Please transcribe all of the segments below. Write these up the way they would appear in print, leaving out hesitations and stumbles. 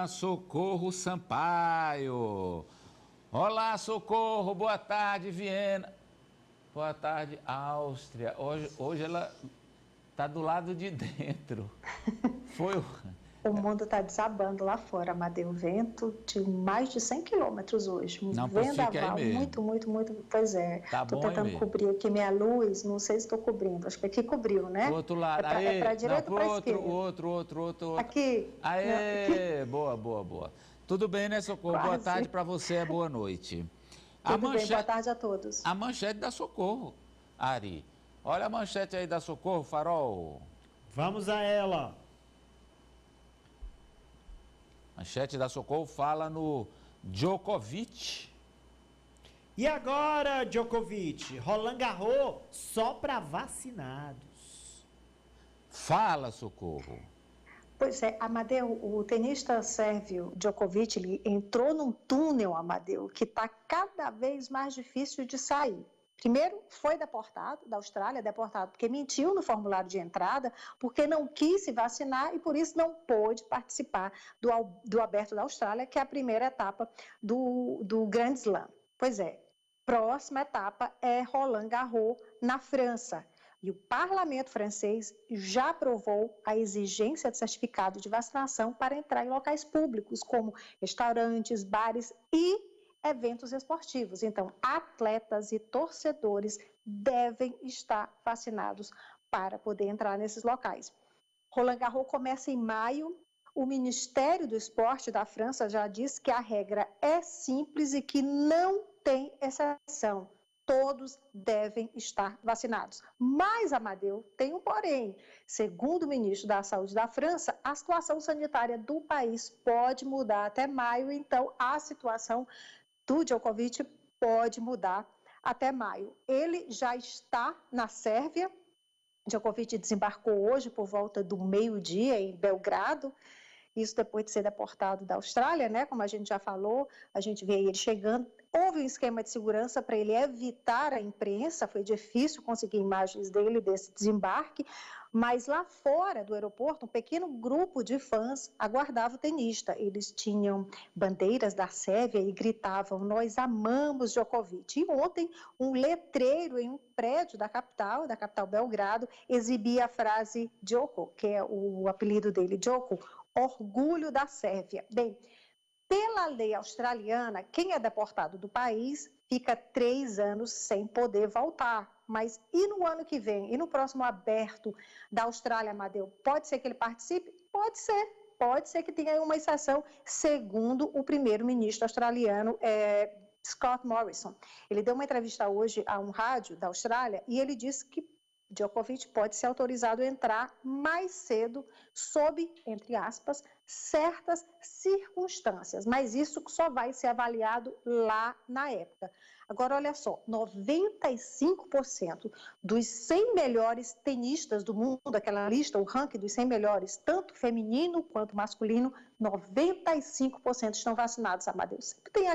Socorro Sampaio. Olá, Socorro, boa tarde, Viena. Boa tarde, Áustria. Hoje ela está do lado de dentro. Foi O mundo está desabando lá fora, Amadeu. Vento de mais de 100 quilômetros hoje. Não, vendaval, muito. Pois é. Tá Estou bom tentando cobrir aqui minha luz, não sei se estou cobrindo. Acho que aqui cobriu, né? Pro outro lado. É para a direita ou para a esquerda? Outro. Aqui. Aê, não, aqui. Boa. Tudo bem, né, Socorro? Quase. Boa tarde para você, boa noite. Tudo bem, boa tarde a todos. A manchete da Socorro, Ari. Olha a manchete aí da Socorro, Farol. Vamos a ela. Manchete da Socorro fala no Djokovic. E agora, Djokovic, Roland Garros só para vacinados. Fala, Socorro. Pois é, Amadeu, o tenista sérvio Djokovic, ele entrou num túnel, Amadeu, que está cada vez mais difícil de sair. Primeiro, foi deportado da Austrália, deportado porque mentiu no formulário de entrada, porque não quis se vacinar e por isso não pôde participar do Aberto da Austrália, que é a primeira etapa do Grand Slam. Pois é, próxima etapa é Roland Garros, na França. E o parlamento francês já aprovou a exigência de certificado de vacinação para entrar em locais públicos, como restaurantes, bares e eventos esportivos. Então, atletas e torcedores devem estar vacinados para poder entrar nesses locais. Roland Garros começa em maio. O Ministério do Esporte da França já disse que a regra é simples e que não tem exceção. Todos devem estar vacinados. Mas, Amadeu, tem um porém. Segundo o ministro da Saúde da França, a situação sanitária do país pode mudar até maio, então a situação do Djokovic pode mudar até maio. Ele já está na Sérvia. Djokovic desembarcou hoje por volta do meio-dia em Belgrado. Isso depois de ser deportado da Austrália, né? Como a gente já falou, a gente vê ele chegando. Houve um esquema de segurança para ele evitar a imprensa, foi difícil conseguir imagens dele desse desembarque, mas lá fora do aeroporto, um pequeno grupo de fãs aguardava o tenista. Eles tinham bandeiras da Sérvia e gritavam: "Nós amamos Djokovic". E ontem, um letreiro em um prédio da capital Belgrado, exibia a frase Djoko, que é o apelido dele, Djoko, orgulho da Sérvia. Bem, pela lei australiana, quem é deportado do país fica 3 anos sem poder voltar. Mas e no ano que vem? E no próximo Aberto da Austrália, Amadeu? Pode ser que ele participe? Pode ser. Pode ser que tenha uma exceção, segundo o primeiro-ministro australiano, Scott Morrison. Ele deu uma entrevista hoje a um rádio da Austrália e ele disse que Djokovic pode ser autorizado a entrar mais cedo, sob, entre aspas, certas circunstâncias, mas isso só vai ser avaliado lá na época. Agora, olha só, 95% dos 100 melhores tenistas do mundo, aquela lista, o ranking dos 100 melhores, tanto feminino quanto masculino, 95% estão vacinados, Amadeu. Sempre tem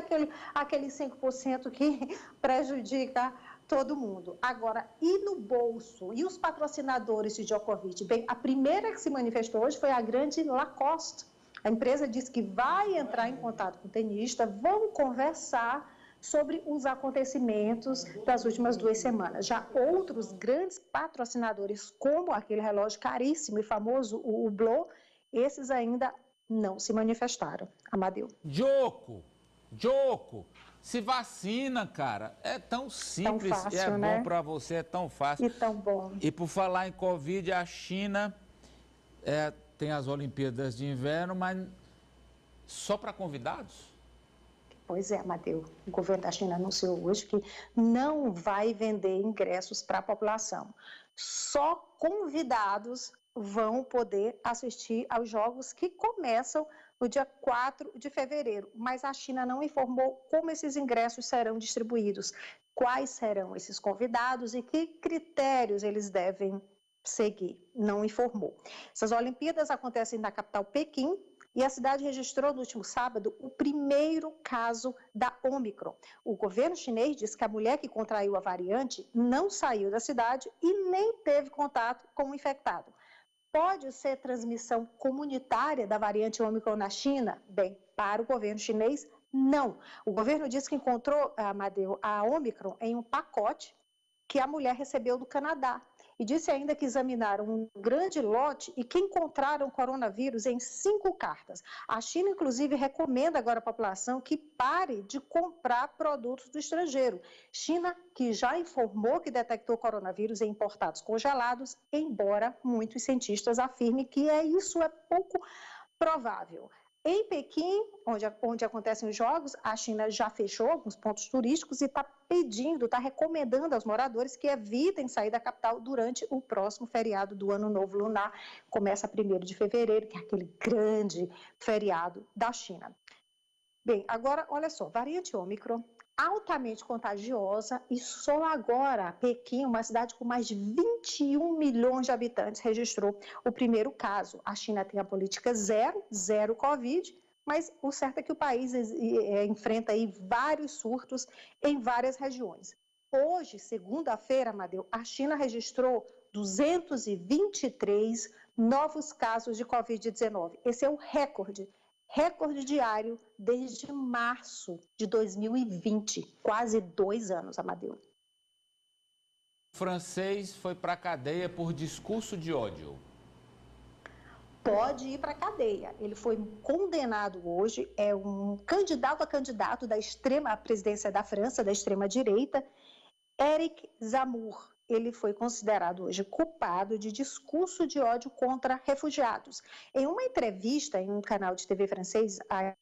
aquele 5% que prejudica todo mundo. Agora, e no bolso? E os patrocinadores de Djokovic? Bem, a primeira que se manifestou hoje foi a grande Lacoste. A empresa disse que vai entrar em contato com o tenista, vão conversar sobre os acontecimentos das últimas 2 semanas. Já outros grandes patrocinadores, como aquele relógio caríssimo e famoso, o Hublot, esses ainda não se manifestaram. Amadeu. Djoko, se vacina, cara. É tão simples, tão fácil, e é né? bom para você, é tão fácil. E tão bom. E por falar em Covid, a China tem as Olimpíadas de Inverno, mas só para convidados? Pois é, Amadeu. O governo da China anunciou hoje que não vai vender ingressos para a população. Só convidados vão poder assistir aos jogos que começam no dia 4 de fevereiro. Mas a China não informou como esses ingressos serão distribuídos, quais serão esses convidados e que critérios eles devem seguir. Não informou. Essas Olimpíadas acontecem na capital Pequim, e a cidade registrou no último sábado o primeiro caso da Ômicron. O governo chinês diz que a mulher que contraiu a variante não saiu da cidade e nem teve contato com o infectado. Pode ser transmissão comunitária da variante Ômicron na China? Bem, para o governo chinês, não. O governo diz que encontrou, Amadeu, a Ômicron em um pacote que a mulher recebeu do Canadá. E disse ainda que examinaram um grande lote e que encontraram coronavírus em 5 cartas. A China, inclusive, recomenda agora à população que pare de comprar produtos do estrangeiro. China, que já informou que detectou coronavírus em importados congelados, embora muitos cientistas afirmem que isso é pouco provável. Em Pequim, onde acontecem os jogos, a China já fechou alguns pontos turísticos e está recomendando aos moradores que evitem sair da capital durante o próximo feriado do Ano Novo Lunar. Começa 1º de fevereiro, que é aquele grande feriado da China. Bem, agora, olha só, variante Ômicron, altamente contagiosa, e só agora Pequim, uma cidade com mais de 21 milhões de habitantes, registrou o primeiro caso. A China tem a política zero Covid, mas o certo é que o país enfrenta aí vários surtos em várias regiões. Hoje, segunda-feira, Amadeu, a China registrou 223 novos casos de Covid-19. Esse é o recorde diário desde março de 2020, quase 2 anos, Amadeu. O francês foi para a cadeia por discurso de ódio. Pode ir para a cadeia. Ele foi condenado hoje, é um candidato à presidência da França, da extrema-direita, Éric Zemmour. Ele foi considerado hoje culpado de discurso de ódio contra refugiados. Em uma entrevista em um canal de TV francês,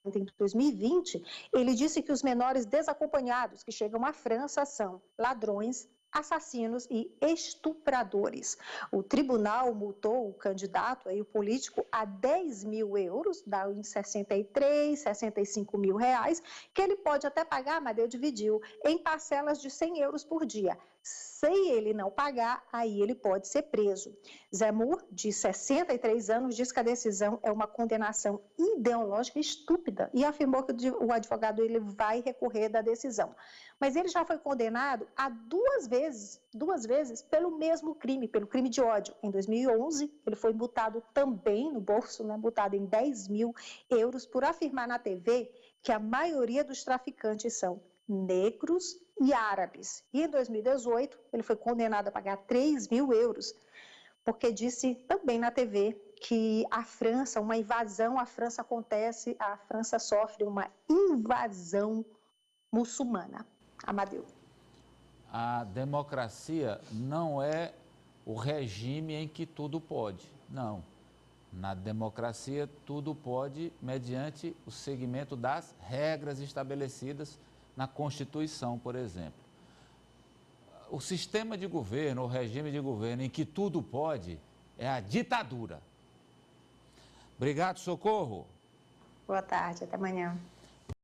em 2020, ele disse que os menores desacompanhados que chegam à França são ladrões, assassinos e estupradores. O tribunal multou o candidato, o político, a 10 mil euros, dá em 65 mil reais, que ele pode até pagar, Amadeu dividiu, em parcelas de 100 euros por dia. Se ele não pagar, aí ele pode ser preso. Zemmour, de 63 anos, diz que a decisão é uma condenação ideológica estúpida e afirmou que o advogado ele vai recorrer da decisão. Mas ele já foi condenado a duas vezes pelo mesmo crime, pelo crime de ódio. Em 2011, ele foi multado também no bolso, multado em 10 mil euros por afirmar na TV que a maioria dos traficantes são negros e árabes. E em 2018, ele foi condenado a pagar 3 mil euros, porque disse também na TV que a França sofre uma invasão muçulmana. Amadeu. A democracia não é o regime em que tudo pode, não. Na democracia, tudo pode mediante o seguimento das regras estabelecidas na Constituição, por exemplo. O sistema de governo, o regime de governo em que tudo pode, é a ditadura. Obrigado, Socorro. Boa tarde, até amanhã.